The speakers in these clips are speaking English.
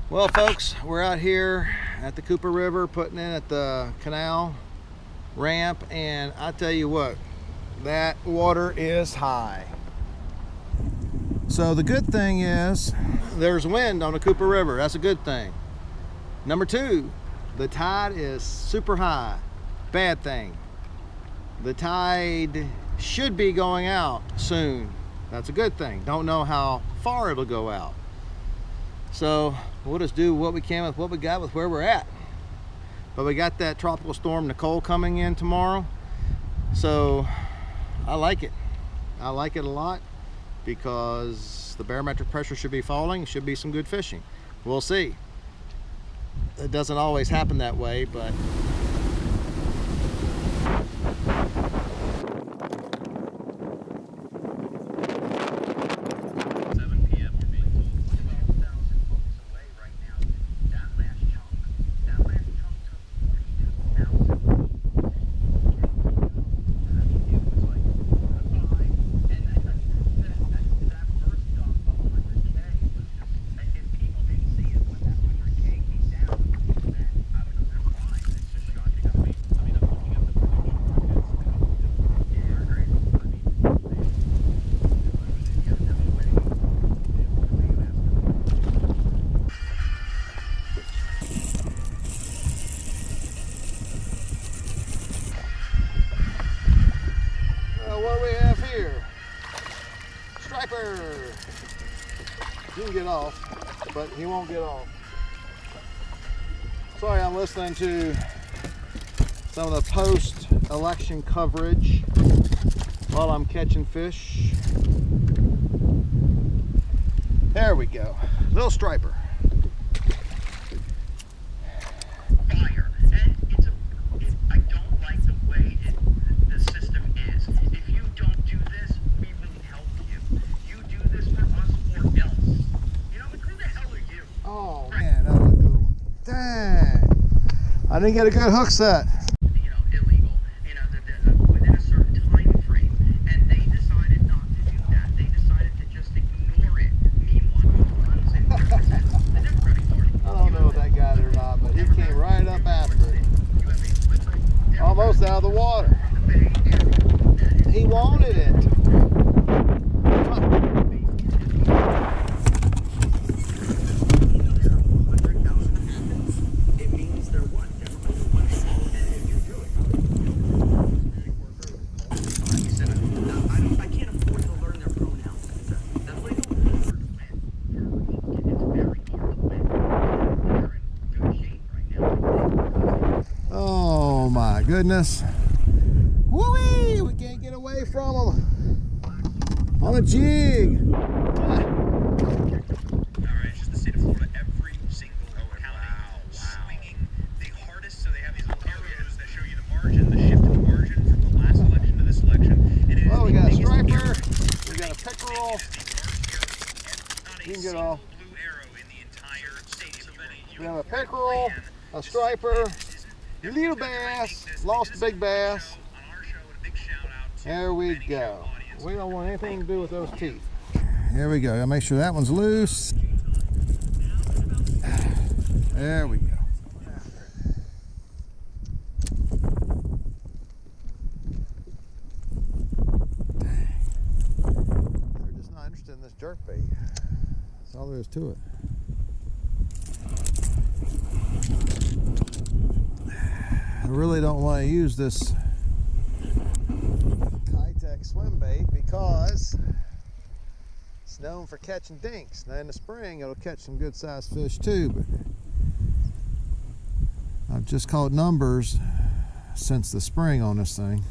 Well, folks, we're out here at the Cooper River putting in at the canal ramp, and I tell you what, that water is high. So the good thing is there's wind on the Cooper River. That's a good thing. Number two, the tide is super high. Bad thing, the tide should be going out soon. That's a good thing. Don't know how far it'll go out. So we'll just do what we can with what we got with where we're at. But we got that tropical storm Nicole coming in tomorrow. So I like it. I like it a lot because the barometric pressure should be falling. Should be some good fishing. We'll see. It doesn't always happen that way, but what do we have here? Striper. He can get off, but he won't get off. Sorry, I'm listening to some of the post-election coverage while I'm catching fish. There we go. Little striper. I didn't get a good hook set. Illegal, within a certain time frame, and they decided not to do that. They decided to just ignore it. Meanwhile, who runs it represents the Democratic Party. I don't know if that got it or not, but he came right up after it. Almost out of the water. He wanted it. Oh my goodness. Woo-wee! We can't get away from them. On a jig. Alright, it's just the state of Florida. Every single county swinging the hardest, so they have these little arrows that show you the margin, the shift in the margin from the last election to this election. And well, we got a striper, we got a pickerel. You can get off. We have a pickerel, a striper, a little bass, lost a big bass. There we go. We don't want anything to do with those teeth. Here we go. Gotta make sure that one's loose. There we go. They're just not interested in this jerkbait. That's all there is to it. I really don't want to use this high-tech swim bait because it's known for catching dinks. Now in the spring it'll catch some good sized fish too, but I've just caught numbers since the spring on this thing.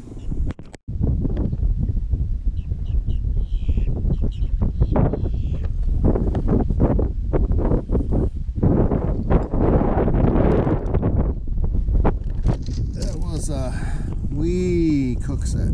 That was a wee cook set.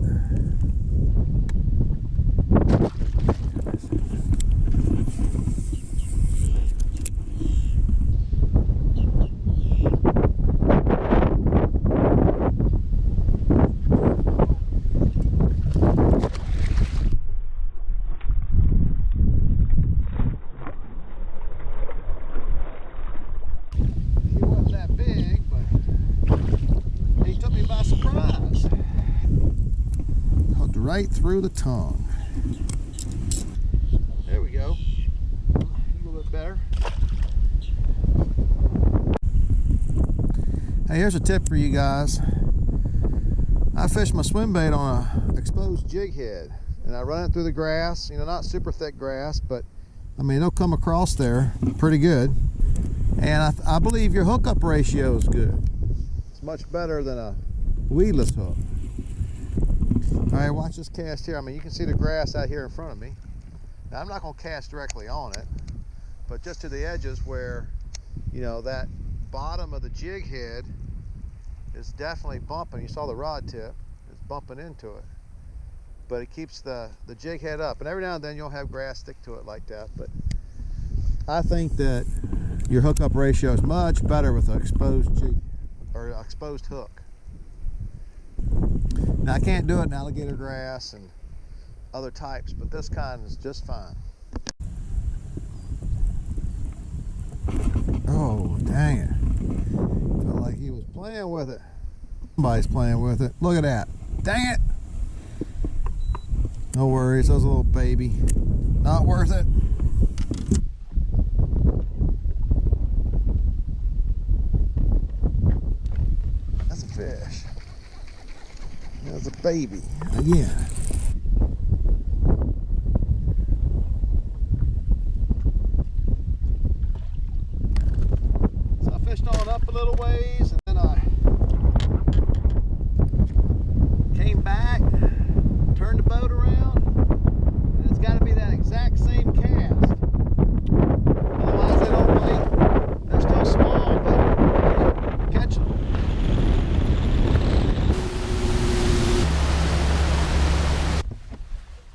right through the tongue. There we go. A little bit better. Hey, here's a tip for you guys. I fish my swim bait on a exposed jig head, and I run it through the grass. You know, not super thick grass, but I mean, it'll come across there pretty good. And I believe your hookup ratio is good. It's much better than a weedless hook. All right, watch this cast here. I mean, you can see the grass out here in front of me. Now, I'm not going to cast directly on it, but just to the edges where, you know, that bottom of the jig head is definitely bumping. You saw the rod tip. It's bumping into it. But it keeps the jig head up. And every now and then you'll have grass stick to it like that. But I think that your hookup ratio is much better with an exposed jig or exposed hook. Now, I can't do it in alligator grass and other types, but this kind is just fine. Oh, dang it. Felt like he was playing with it. Somebody's playing with it. Look at that. Dang it. No worries, that was a little baby. Not worth it. That's a fish. That's a baby. Again. So I fished on up a little ways, and then I came back, turned the boat around, and it's got to be that exact same cast. Otherwise, they don't bite. They're still small, but catch them.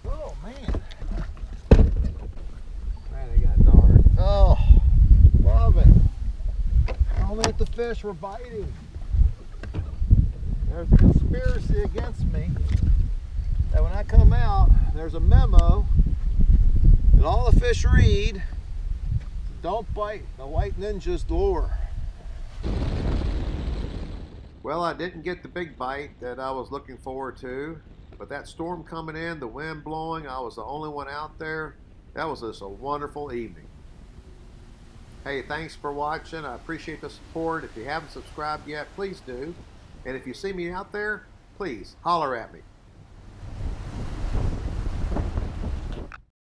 Oh man, man, they got dark. Oh, love it. Only if the fish were biting. There's a conspiracy against me that when I come out, there's a memo that all the fish read: don't bite the white ninja's lure. Well, I didn't get the big bite that I was looking forward to, but that storm coming in, the wind blowing, I was the only one out there. That was just a wonderful evening. Hey, thanks for watching. I appreciate the support. If you haven't subscribed yet, please do. And if you see me out there, please holler at me.